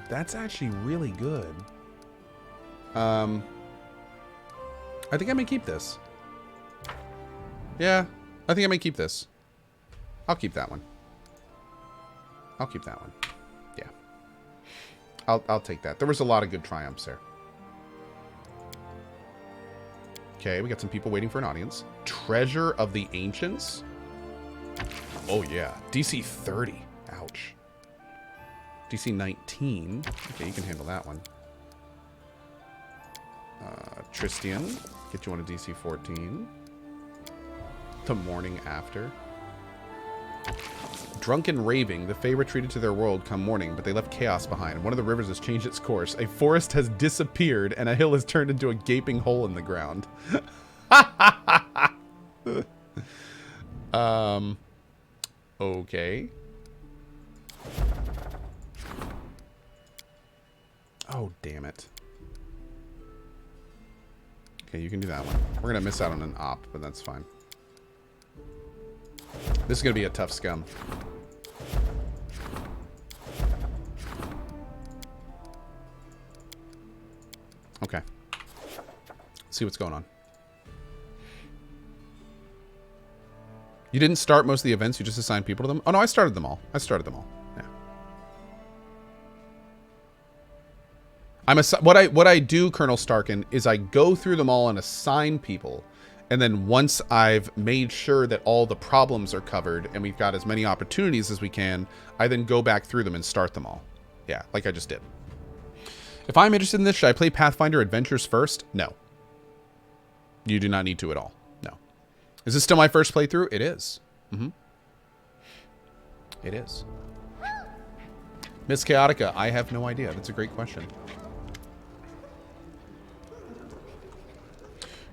That's actually really good. I think I may keep this. Yeah, I think I may keep this. I'll keep that one. I'll keep that one. Yeah. I'll take that. There was a lot of good triumphs there. Okay, we got some people waiting for an audience. Treasure of the Ancients. Oh, yeah. DC 30. Ouch. DC 19. Okay, you can handle that one. Tristian. Get you on a DC 14. The morning after. Drunk and raving, the Fae retreated to their world come morning, but they left chaos behind. One of the rivers has changed its course. A forest has disappeared, and a hill has turned into a gaping hole in the ground. Okay. Oh, damn it. Okay, you can do that one. We're gonna miss out on an op, but that's fine. This is gonna be a tough scum. Okay. Let's see what's going on. You didn't start most of the events, you just assigned people to them? Oh no, I started them all. I started them all. Yeah. What I do, Colonel Starkin, is I go through them all and assign people. And then once I've made sure that all the problems are covered and we've got as many opportunities as we can, I then go back through them and start them all. Yeah, like I just did. If I'm interested in this, should I play Pathfinder Adventures first? No. You do not need to at all. No. Is this still my first playthrough? It is. Mm-hmm. It is. Miss Chaotica, I have no idea. That's a great question.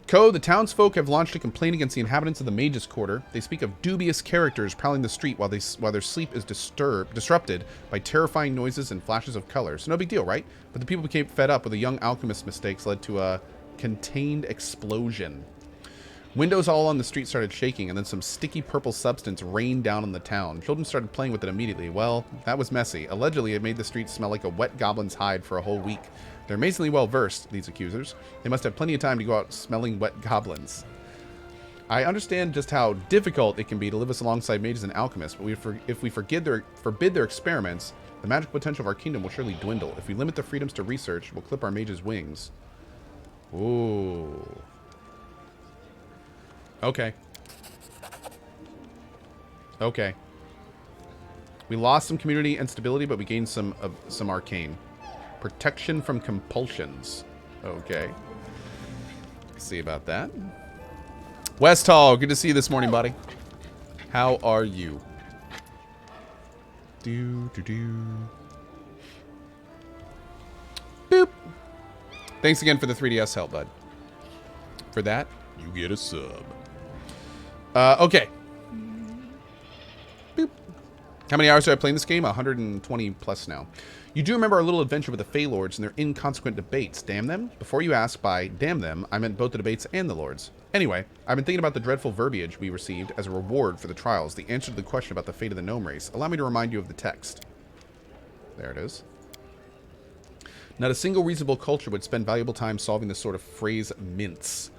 The townsfolk have launched a complaint against the inhabitants of the Mages' Quarter. They speak of dubious characters prowling the street while their sleep is disrupted by terrifying noises and flashes of color. So no big deal, right? But the people became fed up with a young alchemist's mistakes led to a contained explosion. Windows all on the street started shaking, and then some sticky purple substance rained down on the town. Children started playing with it immediately. Well, that was messy. Allegedly, it made the streets smell like a wet goblin's hide for a whole week. They're amazingly well versed, these accusers. They must have plenty of time to go out smelling wet goblins. I understand just how difficult it can be to live us alongside mages and alchemists, but if we forbid their experiments, the magic potential of our kingdom will surely dwindle. If we limit the freedoms to research, we'll clip our mages' wings. Ooh. Okay. Okay. We lost some community and stability, but we gained some arcane. Protection from compulsions. Okay. See about that. Westhall, good to see you this morning, buddy. How are you? Boop. Thanks again for the 3DS help, bud. For that, you get a sub. Okay. Boop. How many hours do I play in this game? 120 plus now. You do remember our little adventure with the Fey Lords and their inconsequent debates. Damn them? Before you ask by damn them, I meant both the debates and the Lords. Anyway, I've been thinking about the dreadful verbiage we received as a reward for the trials, the answer to the question about the fate of the gnome race. Allow me to remind you of the text. There it is. Not a single reasonable culture would spend valuable time solving this sort of phrase mince.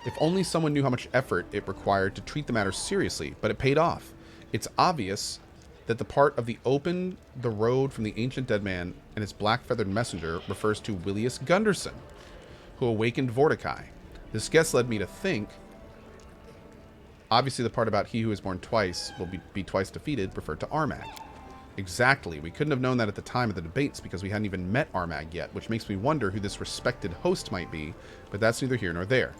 If only someone knew how much effort it required to treat the matter seriously, but it paid off. It's obvious that the part of the open the road from the ancient dead man and his black-feathered messenger refers to Willius Gunderson, who awakened Vorticai. This guess led me to think, obviously the part about he who is born twice will be twice defeated referred to Armag. Exactly, we couldn't have known that at the time of the debates because we hadn't even met Armag yet, which makes me wonder who this respected host might be, but that's neither here nor there.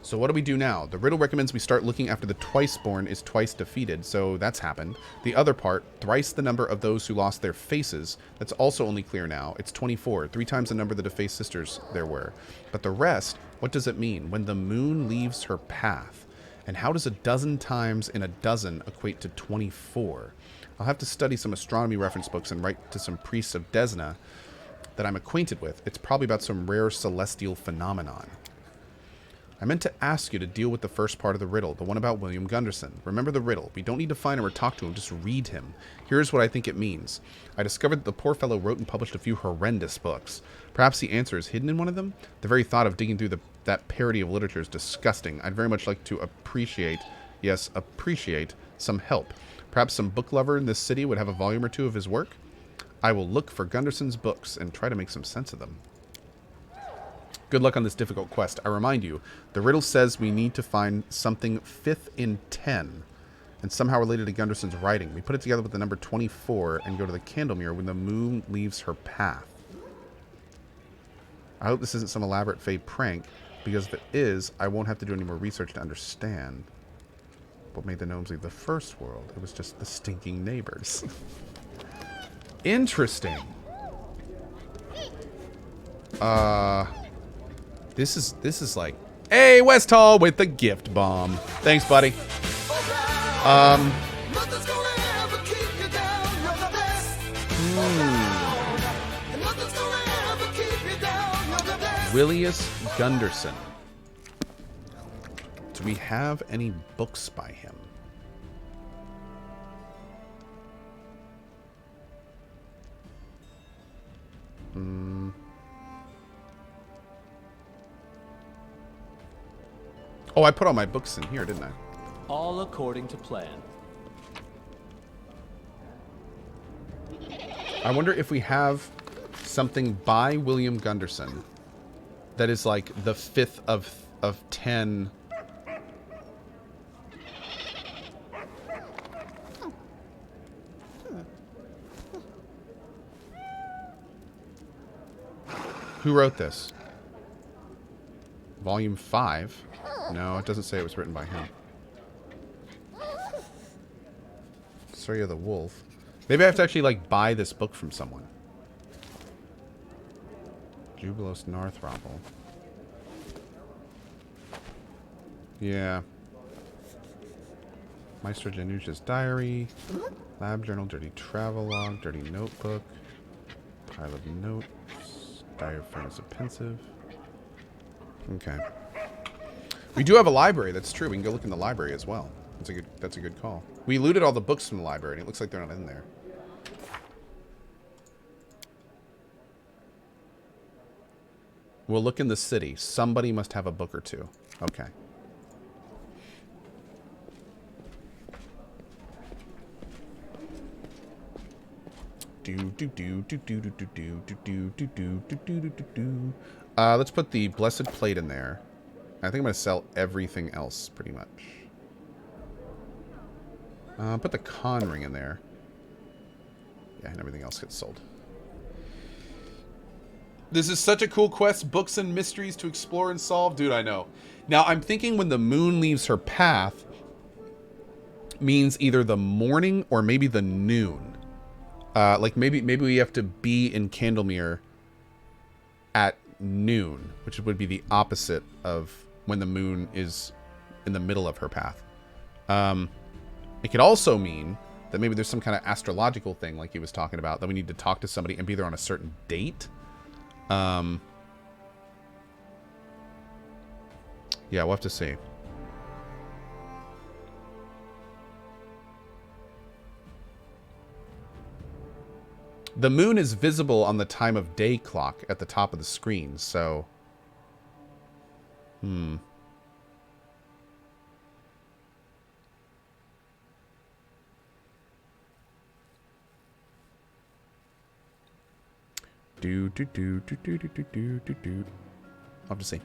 So what do we do now? The riddle recommends we start looking after the twice-born is twice defeated, so that's happened. The other part, thrice the number of those who lost their faces, that's also only clear now. It's 24, 3 times the number of the defaced sisters there were. But the rest, what does it mean? When the moon leaves her path. And how does a dozen times in a dozen equate to 24? I'll have to study some astronomy reference books and write to some priests of Desna that I'm acquainted with. It's probably about some rare celestial phenomenon. I meant to ask you to deal with the first part of the riddle, the one about William Gunderson. Remember the riddle. We don't need to find him or talk to him, just read him. Here's what I think it means. I discovered that the poor fellow wrote and published a few horrendous books. Perhaps the answer is hidden in one of them? The very thought of digging through that parody of literature is disgusting. I'd very much like to appreciate, yes, appreciate, some help. Perhaps some book lover in this city would have a volume or two of his work? I will look for Gunderson's books and try to make some sense of them. Good luck on this difficult quest. I remind you, the riddle says we need to find something 5th in 10 and somehow related to Gunderson's writing. We put it together with the number 24 and go to the candle mirror when the moon leaves her path. I hope this isn't some elaborate fake prank, because if it is, I won't have to do any more research to understand what made the gnomes leave the first world. It was just the stinking neighbors. Interesting. This is like, hey, Westhall with the gift bomb. Thanks, buddy. Willius Gunderson. Do we have any books by him? Oh, I put all my books in here, didn't I? All according to plan. I wonder if we have something by William Gunderson that is like the 5th of 10. Who wrote this? Volume 5? No, it doesn't say it was written by him. Story of the Wolf. Maybe I have to actually, like, buy this book from someone. Jubilos Northrovel. Yeah. Maestro Janucci's diary. Lab journal, dirty travelogue, dirty notebook. Pile of notes. Dire Furnace of Pensive. Okay. We do have a library, that's true. We can go look in the library as well. That's a good call. We looted all the books from the library, and it looks like they're not in there. We'll look in the city. Somebody must have a book or two. Okay. Let's put the Blessed Plate in there. I think I'm going to sell everything else, pretty much. Put the con ring in there. Yeah, and everything else gets sold. This is such a cool quest. Books and mysteries to explore and solve. Dude, I know. Now, I'm thinking when the moon leaves her path means either the morning or maybe the noon. Like maybe we have to be in Candlemere at noon, which would be the opposite of when the moon is in the middle of her path. It could also mean that maybe there's some kind of astrological thing like he was talking about, that we need to talk to somebody and be there on a certain date. Yeah, we'll have to see. The moon is visible on the time of day clock at the top of the screen, so... I'll have to see.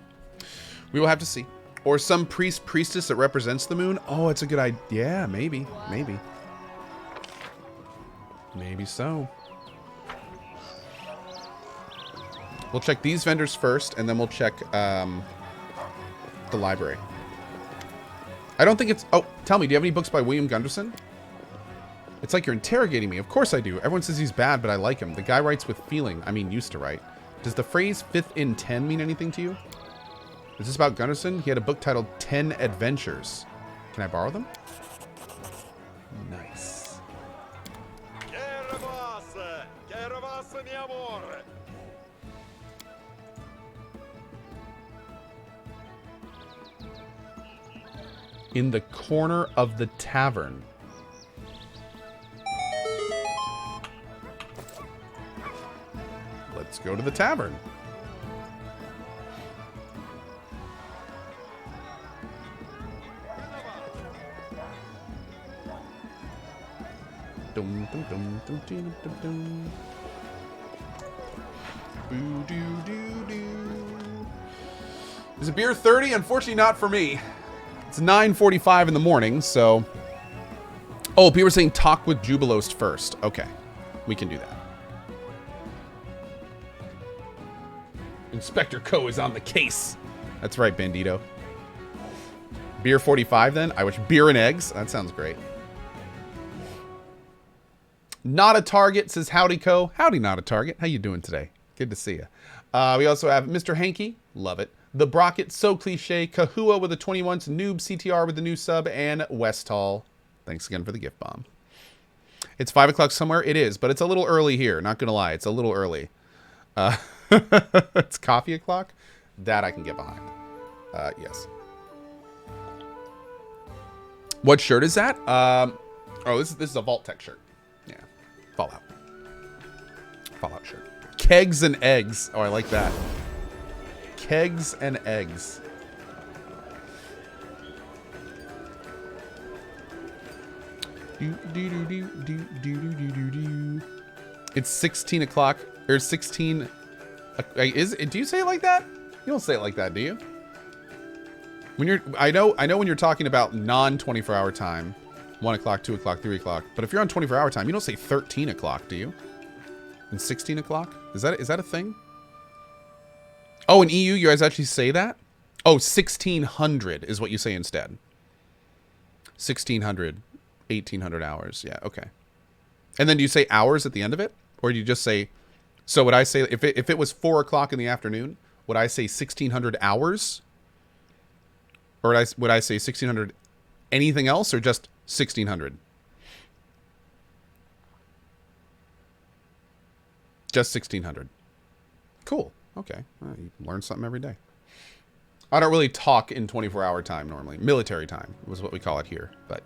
We will have to see. Or some priestess that represents the moon. Oh, it's a good idea. Yeah, maybe. Maybe. Maybe so. We'll check these vendors first, and then we'll check the library. I don't think it's... Oh, tell me, do you have any books by William Gunderson? It's like you're interrogating me. Of course I do. Everyone says he's bad, but I like him. The guy writes with feeling. I mean, used to write. Does the phrase 5th in 10 mean anything to you? Is this about Gunderson? He had a book titled 10 Adventures. Can I borrow them? Nice. In the corner of the tavern. Let's go to the tavern. Dum, dum, dum, dum, dum, dum, dum. Boo, doo, doo, doo. Is a beer 30? Unfortunately not for me. It's 9:45 in the morning, so... Oh, people are saying talk with Jubilost first. Okay, we can do that. Inspector Ko is on the case. That's right, Bandito. Beer 45 then? I wish beer and eggs. That sounds great. Not a Target says howdy Ko. Howdy, not a Target. How you doing today? Good to see you. We also have Mr. Hanky. Love it. The Brocket, so cliche. Kahua with a 21. Noob CTR with the new sub. And Westall. Thanks again for the gift bomb. It's 5 o'clock somewhere. It is, but it's a little early here. Not going to lie. It's a little early. It's coffee o'clock. That I can get behind. Yes. What shirt is that? Oh, this is a Vault Tech shirt. Yeah. Fallout. Fallout shirt. Kegs and eggs. Oh, I like that. Kegs and eggs. It's 16 o'clock. Or 16... do you say it like that? You don't say it like that, do you? When you're... I know when you're talking about non-24 hour time. 1 o'clock, 2 o'clock, 3 o'clock. But if you're on 24 hour time, you don't say 13 o'clock, do you? And 16 o'clock? Is that a thing? Oh, in EU, you guys actually say that? Oh, 1600 is what you say instead. 1600, 1800 hours. Yeah, okay. And then do you say hours at the end of it? Or do you just say... So would I say... If it was 4 o'clock in the afternoon, would I say 1600 hours? Or would I say 1600 anything else? Or just 1600? Just 1600. Cool. Okay. Well, you learn something every day. I don't really talk in 24-hour time normally. Military time was what we call it here. But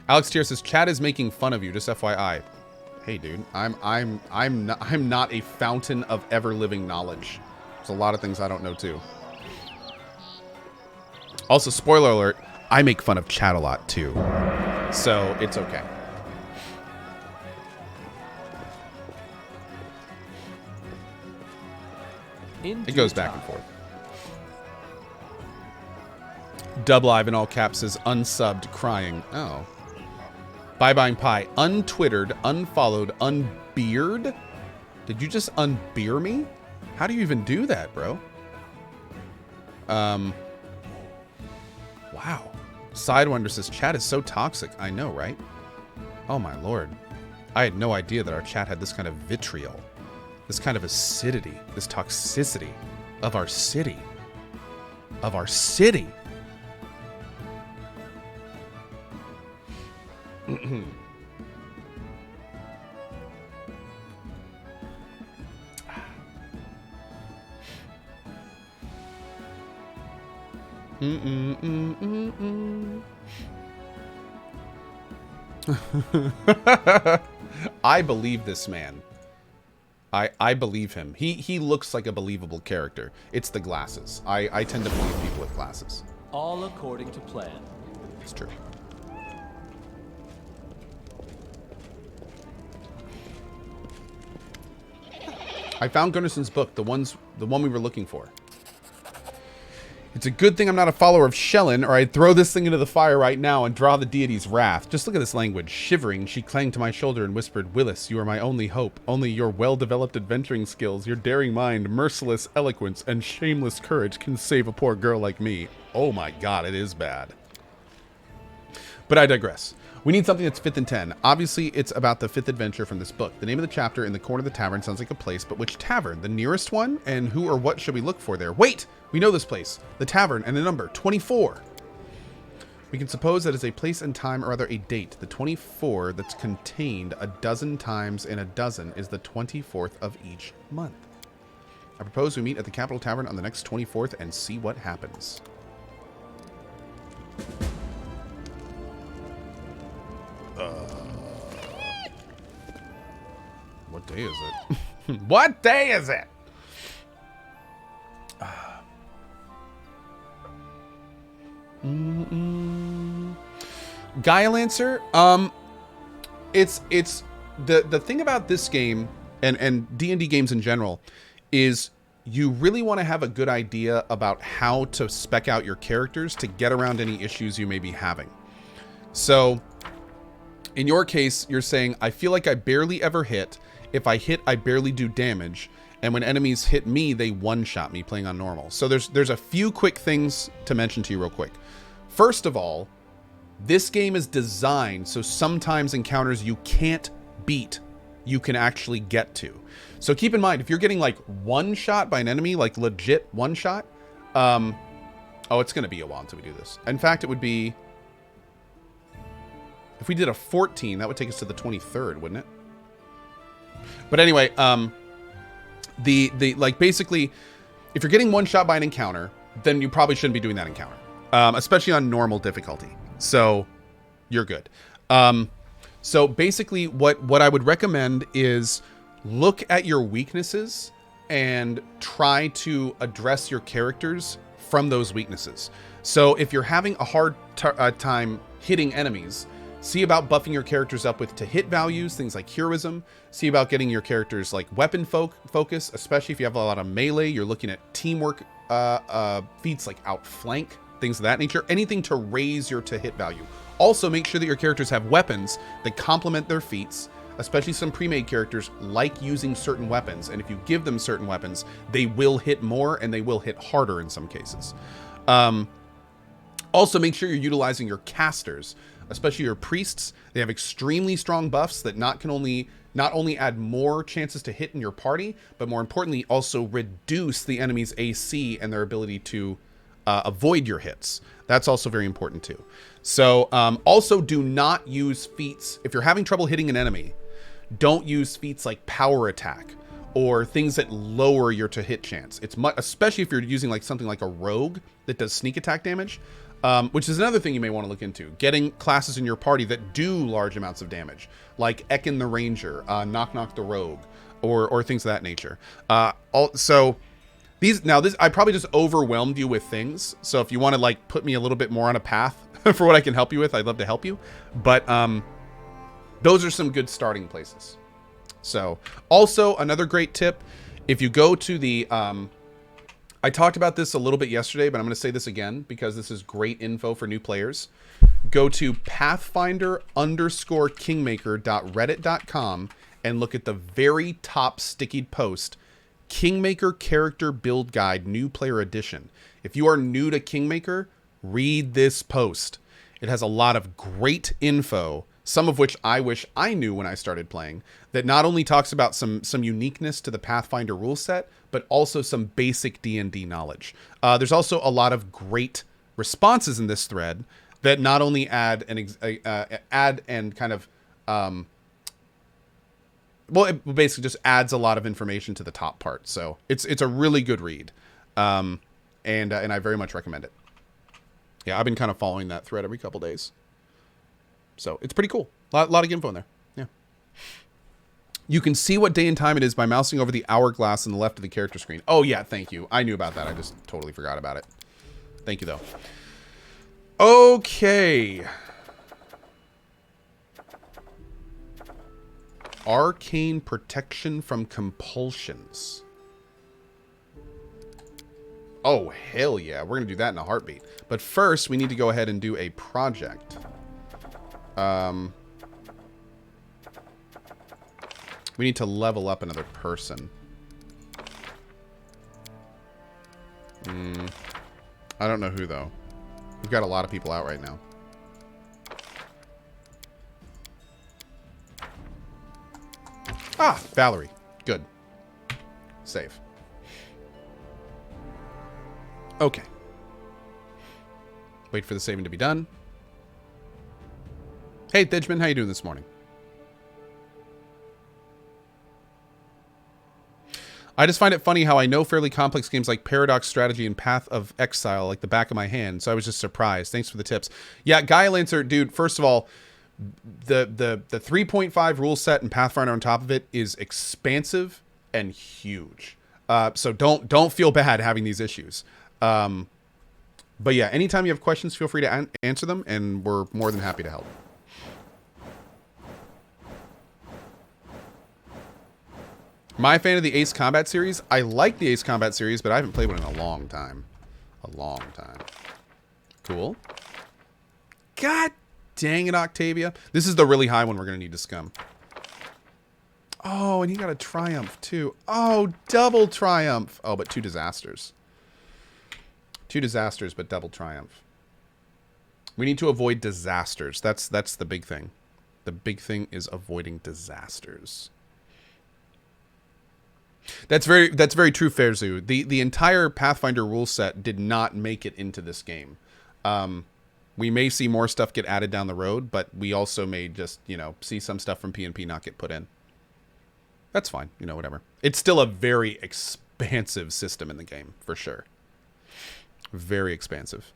Alex Tier says, Chad is making fun of you, just FYI. Hey dude, I'm not a fountain of ever-living knowledge. There's a lot of things I don't know too. Also, spoiler alert, I make fun of Chad a lot too. So it's okay. It goes back and forth. Dub Live in all caps says unsubbed, crying. Oh. Bye Bye Pie. Untwittered, unfollowed, unbeard? Did you just unbeer me? How do you even do that, bro? Wow. Sidewinder says chat is so toxic. I know, right? Oh my lord. I had no idea that our chat had this kind of vitriol. This kind of acidity, this toxicity of our city. Of our city. I believe this man. I believe him. He looks like a believable character. It's the glasses. I tend to believe people with glasses. All according to plan. It's true. I found Gunnarson's book, the one we were looking for. It's a good thing I'm not a follower of Shellin, or I'd throw this thing into the fire right now and draw the deity's wrath. Just look at this language. Shivering, she clanged to my shoulder and whispered, Willis, you are my only hope. Only your well-developed adventuring skills, your daring mind, merciless eloquence, and shameless courage can save a poor girl like me. Oh my god, it is bad. But I digress. We need something that's 5th and 10. Obviously, it's about the 5th adventure from this book. The name of the chapter in the corner of the tavern sounds like a place, but which tavern? The nearest one? And who or what should we look for there? Wait! We know this place. The tavern and a number, 24. We can suppose that is a place and time, or rather a date. The 24 that's contained a dozen times in a dozen is the 24th of each month. I propose we meet at the Capital Tavern on the next 24th and see what happens. day is it? What day is it? Gaia Lancer, it's the thing about this game and D&D games in general is you really want to have a good idea about how to spec out your characters to get around any issues you may be having. So in your case, you're saying, I feel like I barely ever hit. If I hit, I barely do damage. And when enemies hit me, they one-shot me playing on normal. So there's a few quick things to mention to you real quick. First of all, this game is designed so sometimes encounters you can't beat, you can actually get to. So keep in mind, if you're getting like one shot by an enemy, like legit one shot, oh, it's going to be a while until we do this. In fact, it would be, if we did a 14, that would take us to the 23rd, wouldn't it? But anyway, like basically, if you're getting one shot by an encounter, then you probably shouldn't be doing that encounter, especially on normal difficulty. So you're good. So basically what I would recommend is look at your weaknesses and try to address your characters from those weaknesses. So if you're having a hard time hitting enemies, see about buffing your characters up with to hit values, things like heroism. See about getting your characters like weapon focus, especially if you have a lot of melee. You're looking at teamwork feats like outflank, things of that nature. Anything to raise your to hit value. Also, make sure that your characters have weapons that complement their feats, especially some pre-made characters like using certain weapons. And if you give them certain weapons, they will hit more and they will hit harder in some cases. Also, make sure you're utilizing your casters, especially your priests. They have extremely strong buffs that not only add more chances to hit in your party, but more importantly, also reduce the enemy's AC and their ability to avoid your hits. That's also very important too. So also do not use feats. If you're having trouble hitting an enemy, don't use feats like power attack or things that lower your to hit chance. It's especially if you're using like something like a rogue that does sneak attack damage, which is another thing you may want to look into. Getting classes in your party that do large amounts of damage, like Ekin the Ranger, Knock Knock the Rogue, or things of that nature. So I probably just overwhelmed you with things. So if you want to like put me a little bit more on a path for what I can help you with, I'd love to help you. But those are some good starting places. So also another great tip, if you go to the, I talked about this a little bit yesterday, but I'm going to say this again because this is great info for new players. Go to Pathfinder_Kingmaker.reddit.com and look at the very top stickied post, Kingmaker Character Build Guide New Player Edition. If you are new to Kingmaker, read this post. It has a lot of great info, some of which I wish I knew when I started playing, that not only talks about some uniqueness to the Pathfinder rule set, but also some basic D&D knowledge. There's also a lot of great responses in this thread that not only add and kind of, well, it basically just adds a lot of information to the top part. So it's a really good read, and I very much recommend it. Yeah, I've been kind of following that thread every couple days. So it's pretty cool. A lot of info in there. Yeah. You can see what day and time it is by mousing over the hourglass on the left of the character screen. Oh, yeah, thank you. I knew about that. I just totally forgot about it. Thank you, though. Okay. Arcane protection from compulsions. Oh, hell yeah. We're going to do that in a heartbeat. But first, we need to go ahead and do a project. We need to level up another person. I don't know who, though. We've got a lot of people out right now. Ah, Valerie. Good. Save. Okay. Wait for the saving to be done. Hey, Thidgeman, how you doing this morning? I just find it funny how I know fairly complex games like Paradox Strategy and Path of Exile like the back of my hand, so I was just surprised. Thanks for the tips. Yeah, Gaia Lancer, dude, first of all, The 3.5 rule set and Pathfinder on top of it is expansive and huge. So don't feel bad having these issues. But yeah, anytime you have questions, feel free to answer them, and we're more than happy to help. My fan of the Ace Combat series. I like the Ace Combat series, but I haven't played one in a long time. A long time. Cool. God dang it, Octavia. This is the really high one we're going to need to scum. Oh, and he got a triumph, too. Oh, double triumph. Oh, but 2 disasters. 2 disasters, but double triumph. We need to avoid disasters. That's the big thing. The big thing is avoiding disasters. That's very true, Fairzu. The entire Pathfinder rule set did not make it into this game. We may see more stuff get added down the road, but we also may just, see some stuff from P&P not get put in. That's fine, whatever. It's still a very expansive system in the game, for sure. Very expansive.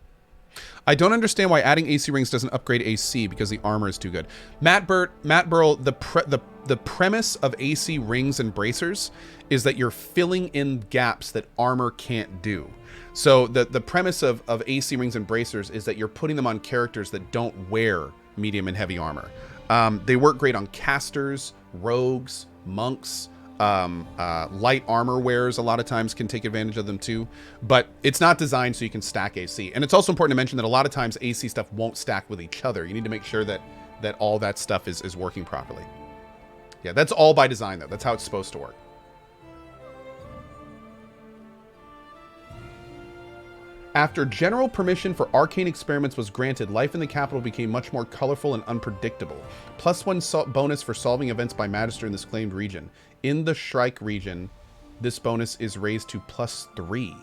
I don't understand why adding AC rings doesn't upgrade AC because the armor is too good. Matt Burl, the premise of AC rings and bracers is that you're filling in gaps that armor can't do. So the premise of AC rings and bracers is that you're putting them on characters that don't wear medium and heavy armor. They work great on casters, rogues, monks. Light armor wearers a lot of times can take advantage of them too, but it's not designed so you can stack AC. And it's also important to mention that a lot of times AC stuff won't stack with each other. You need to make sure that all that stuff is working properly. Yeah, that's all by design though. That's how it's supposed to work. After general permission for arcane experiments was granted, life in the capital became much more colorful and unpredictable. +1 bonus for solving events by Magister in this claimed region. In the Shrike region, this bonus is raised to +3.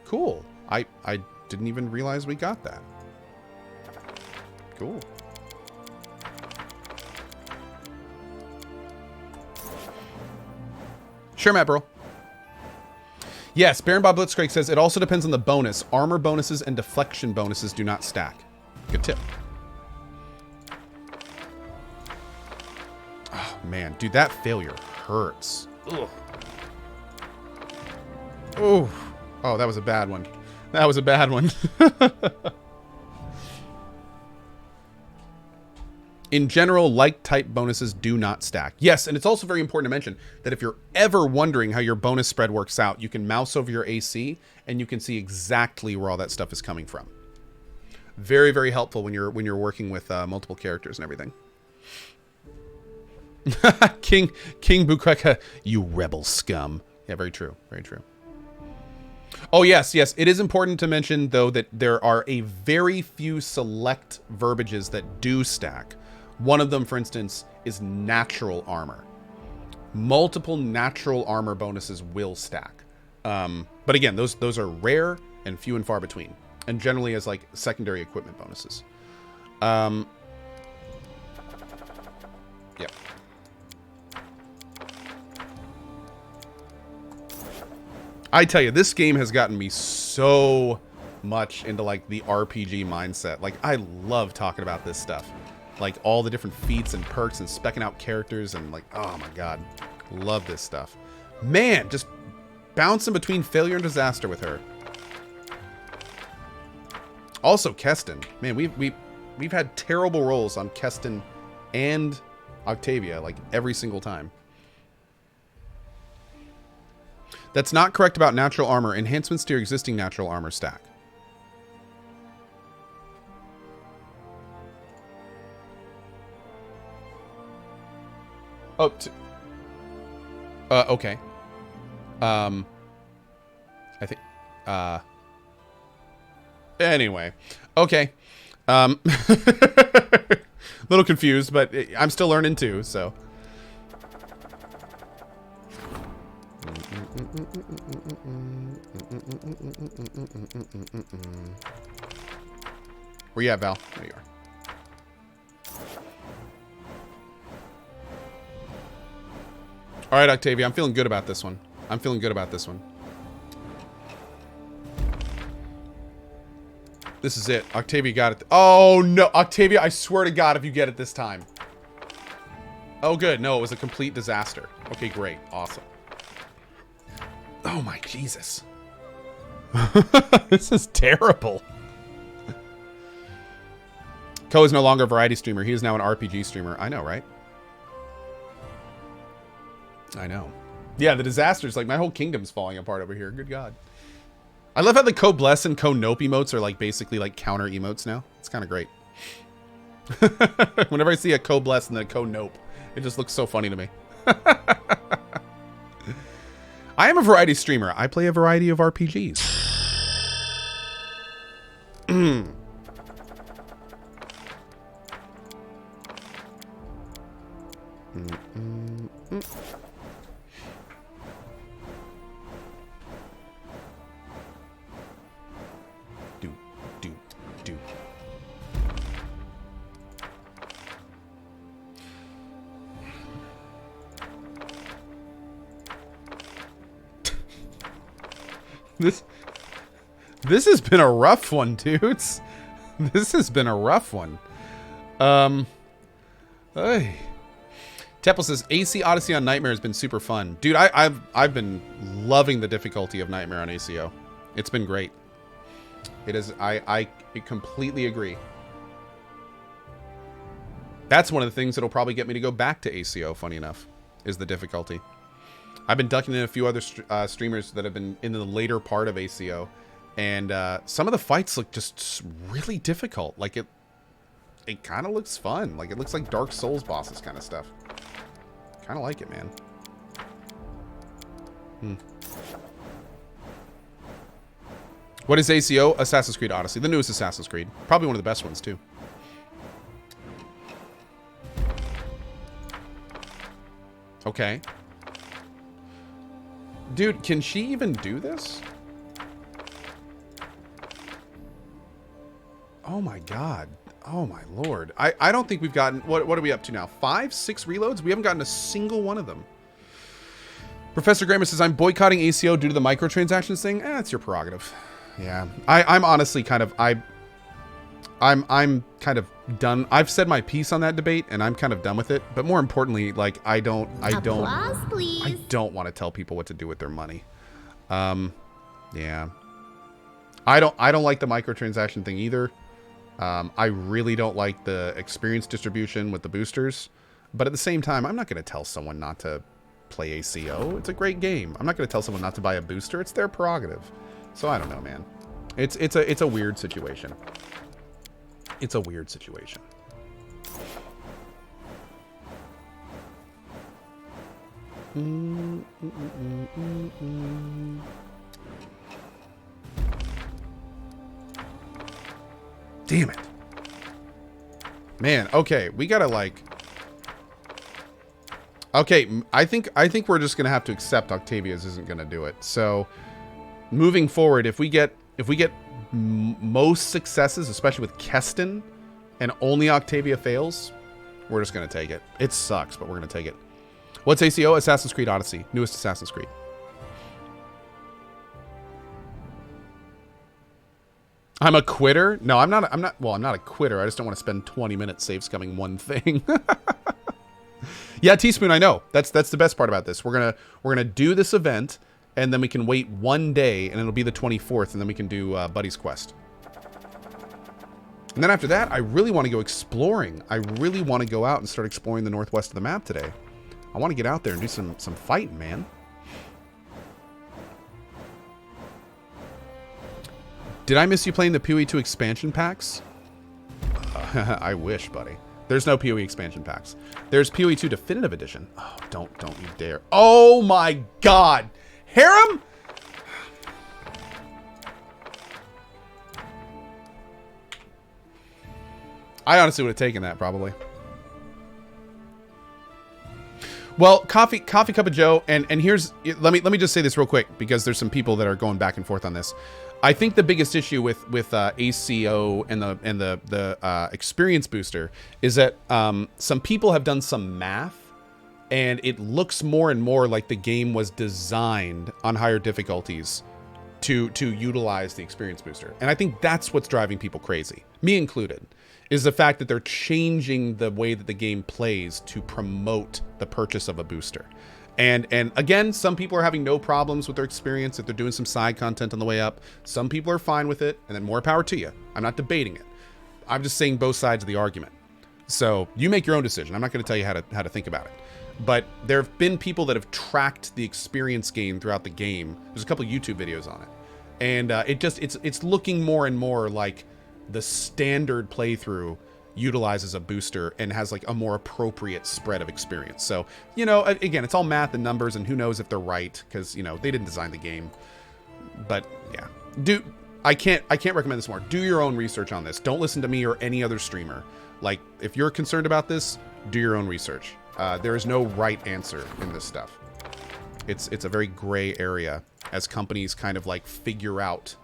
Cool. I didn't even realize we got that. Cool. Sure, Matt Burl. Yes, Baron Bob Blitzcrank says it also depends on the bonus. Armor bonuses and deflection bonuses do not stack. Good tip. Oh, man. Dude, that failure hurts. Ugh. Oh. Oh, that was a bad one. That was a bad one. In general, like type bonuses do not stack. Yes, and it's also very important to mention that if you're ever wondering how your bonus spread works out, you can mouse over your AC and you can see exactly where all that stuff is coming from. Very, very helpful when you're working with multiple characters and everything. King Bukreka, you rebel scum. Yeah, very true. Very true. Oh, yes. It is important to mention, though, that there are a very few select verbiages that do stack. One of them, for instance, is natural armor. Multiple natural armor bonuses will stack. But again, those are rare and few and far between. And generally as like secondary equipment bonuses. Yep. I tell you, this game has gotten me so much into like the RPG mindset. Like, I love talking about this stuff. Like all the different feats and perks and specking out characters and like, oh my god, love this stuff. Man, just bouncing between failure and disaster with her. Also, Keston. Man, we've had terrible rolls on Keston and Octavia like every single time. That's not correct about natural armor. Enhancements to your existing natural armor stack. Oh, okay. I think, anyway. Okay. Little confused, but I'm still learning too, so. Where you at, Val? There you are. All right, Octavia, I'm feeling good about this one. I'm feeling good about this one. This is it. Octavia got it. Oh, no. Octavia, I swear to God if you get it this time. Oh, good. No, it was a complete disaster. Okay, great. Awesome. Oh, my Jesus. This is terrible. Ko is no longer a variety streamer. He is now an RPG streamer. I know, right? I know. Yeah, the disasters. Like, my whole kingdom's falling apart over here. Good God. I love how the Ko Bless and Ko Nope emotes are, like, basically, like, counter emotes now. It's kind of great. Whenever I see a Ko Bless and then a Ko Nope, it just looks so funny to me. I am a variety streamer. I play a variety of RPGs. Do. This has been a rough one, dudes. This has been a rough one. Hey. Teppel says AC Odyssey on Nightmare has been super fun. Dude, I've been loving the difficulty of Nightmare on ACO. It's been great. It is I completely agree. That's one of the things that'll probably get me to go back to ACO, funny enough, is the difficulty. I've been ducking in a few other streamers that have been in the later part of ACO, and some of the fights look just really difficult. Like, it kind of looks fun. Like, it looks like Dark Souls bosses kind of stuff. Kind of like it, man. What is ACO? Assassin's Creed Odyssey. The newest Assassin's Creed. Probably one of the best ones, too. Okay. Dude, can she even do this? Oh my God. Oh my Lord. I don't think we've gotten... What are we up to now? 5, 6 reloads? We haven't gotten a single one of them. Professor Grammar says, I'm boycotting ACO due to the microtransactions thing. It's your prerogative. Yeah. I'm honestly kind of... I'm kind of done. I've said my piece on that debate, and I'm kind of done with it. But more importantly, like, I don't want to tell people what to do with their money. Yeah. I don't like the microtransaction thing either. I really don't like the experience distribution with the boosters. But at the same time, I'm not going to tell someone not to play ACO. It's a great game. I'm not going to tell someone not to buy a booster. It's their prerogative. So I don't know, man. It's a weird situation. It's a weird situation. Damn it. Man, okay, we gotta like... Okay, I think we're just gonna have to accept Octavia's isn't gonna do it. So, moving forward, if we get most successes, especially with Keston, and only Octavia fails, we're just gonna take it. It sucks, but we're gonna take it. What's ACO? Assassin's Creed Odyssey. Newest Assassin's Creed. I'm a quitter? No, I'm not. Well, I'm not a quitter. I just don't want to spend 20 minutes save scumming one thing. Yeah, Teaspoon, I know. That's the best part about this. We're gonna do this event, and then we can wait one day, and it'll be the 24th, and then we can do Buddy's Quest. And then after that, I really want to go exploring. I really want to go out and start exploring the northwest of the map today. I want to get out there and do some fighting, man. Did I miss you playing the PoE 2 expansion packs? I wish, buddy. There's no PoE expansion packs. There's PoE 2 Definitive Edition. Oh, don't you dare. Oh my God. Harem? I honestly would have taken that, probably. Well, coffee cup of Joe, and here's... Let me just say this real quick, because there's some people that are going back and forth on this. I think the biggest issue with ACO and the experience booster is that some people have done some math, and it looks more and more like the game was designed on higher difficulties to utilize the experience booster. And I think that's what's driving people crazy, me included, is the fact that they're changing the way that the game plays to promote the purchase of a booster. And again, some people are having no problems with their experience if they're doing some side content on the way up. Some people are fine with it, and then more power to you. I'm not debating it. I'm just saying both sides of the argument. So you make your own decision. I'm not going to tell you how to think about it. But there have been people that have tracked the experience gain throughout the game. There's a couple of YouTube videos on it. And it's looking more and more like the standard playthrough utilizes a booster and has like a more appropriate spread of experience. So, you know, again, it's all math and numbers, and who knows if they're right, because, you know, they didn't design the game. But yeah, I can't recommend this more. Do your own research on this. Don't listen to me or any other streamer. Like, if you're concerned about this, do your own research. There is no right answer in this stuff. It's a very gray area as companies kind of like figure out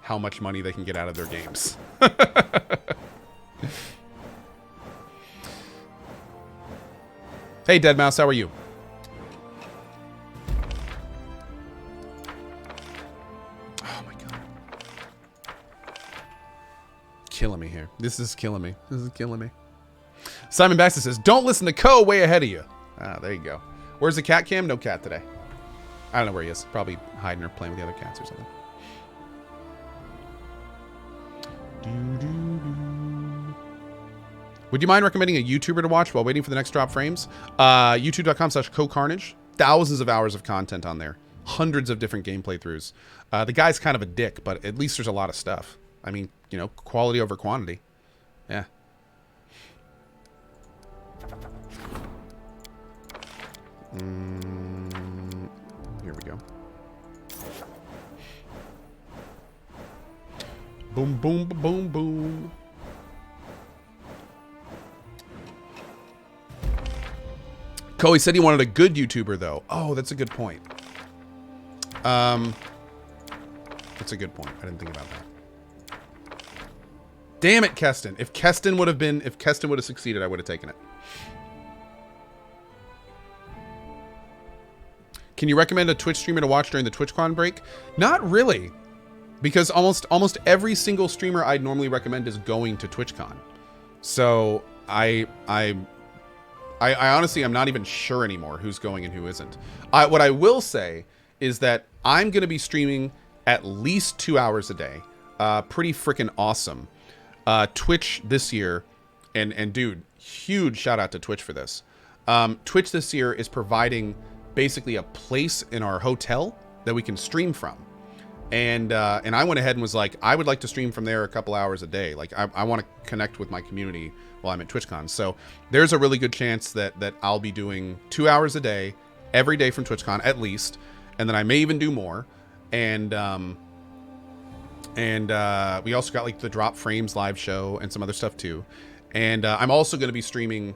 how much money they can get out of their games. Hey, Deadmau5, how are you? Oh my god. Killing me here. This is killing me. This is killing me. Simon Baxter says, don't listen to Co, way ahead of you. Ah, there you go. Where's the cat cam? No cat today. I don't know where he is. Probably hiding or playing with the other cats or something. Would you mind recommending a YouTuber to watch while waiting for the next drop frames? YouTube.com/CohhCarnage. Thousands of hours of content on there. Hundreds of different game playthroughs. The guy's kind of a dick, but at least there's a lot of stuff. I mean, you know, quality over quantity. Yeah. Here we go. Boom, boom, boom, boom. Coey said he wanted a good YouTuber, though. Oh, that's a good point. That's a good point. I didn't think about that. Damn it, Keston. If Keston would have succeeded, I would have taken it. Can you recommend a Twitch streamer to watch during the TwitchCon break? Not really, because almost every single streamer I'd normally recommend is going to TwitchCon. So I honestly, I'm not even sure anymore who's going and who isn't. What I will say is that I'm going to be streaming at least 2 hours a day. Pretty freaking awesome. Twitch this year, and dude, huge shout out to Twitch for this. Twitch this year is providing basically a place in our hotel that we can stream from. And I went ahead and was like, I would like to stream from there a couple hours a day. Like, I want to connect with my community while I'm at TwitchCon. So there's a really good chance that I'll be doing 2 hours a day, every day from TwitchCon, at least. And then I may even do more. And we also got like the Drop Frames live show and some other stuff too. And I'm also going to be streaming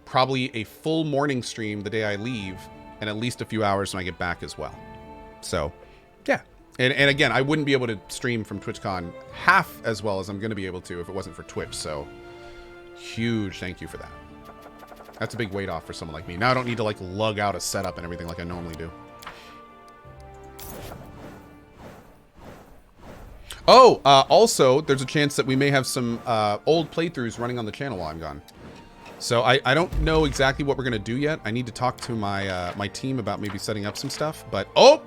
probably a full morning stream the day I leave, and at least a few hours when I get back as well. So, yeah. And again, I wouldn't be able to stream from TwitchCon half as well as I'm going to be able to if it wasn't for Twitch. So, huge thank you for that. That's a big weight off for someone like me. Now I don't need to like lug out a setup and everything like I normally do. Oh, also, there's a chance that we may have some old playthroughs running on the channel while I'm gone. So I don't know exactly what we're going to do yet. I need to talk to my my team about maybe setting up some stuff. But, oh!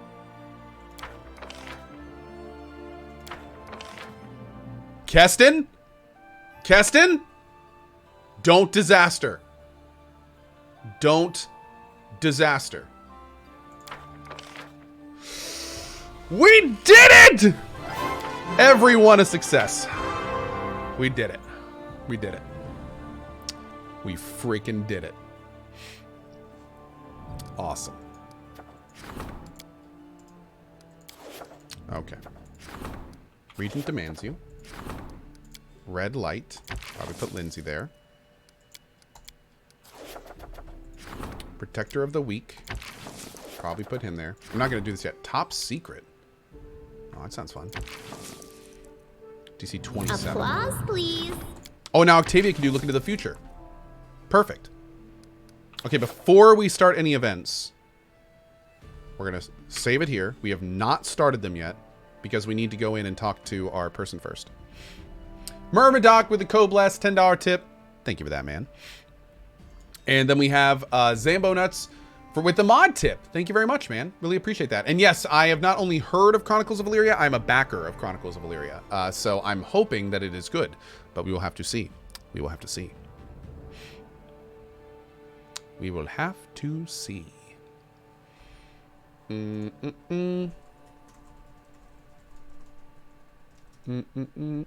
Keston? Keston? Don't disaster. Don't disaster. We did it! Everyone a success. We did it. We did it. We freaking did it. Awesome. Okay. Regent demands you. Red light. Probably put Lindsay there. Protector of the weak. Probably put him there. I'm not going to do this yet. Top secret. Oh, that sounds fun. DC 27. Applause, please. Oh, now Octavia can do look into the future. Perfect. Okay, before we start any events, we're going to save it here. We have not started them yet. because we need to go in and talk to our person first. Myrmidok with the co-bless, $10 tip. Thank you for that, man. And then we have Zambo Nuts with the mod tip. Thank you very much, man. Really appreciate that. And yes, I have not only heard of Chronicles of Illyria, I'm a backer of Chronicles of Illyria. So I'm hoping that it is good, but we will have to see. We will have to see. We will have to see. Mm-mm-mm. Mm-mm-mm.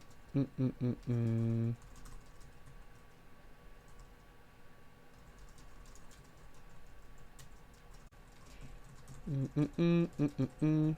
Mm-mm-mm-mm.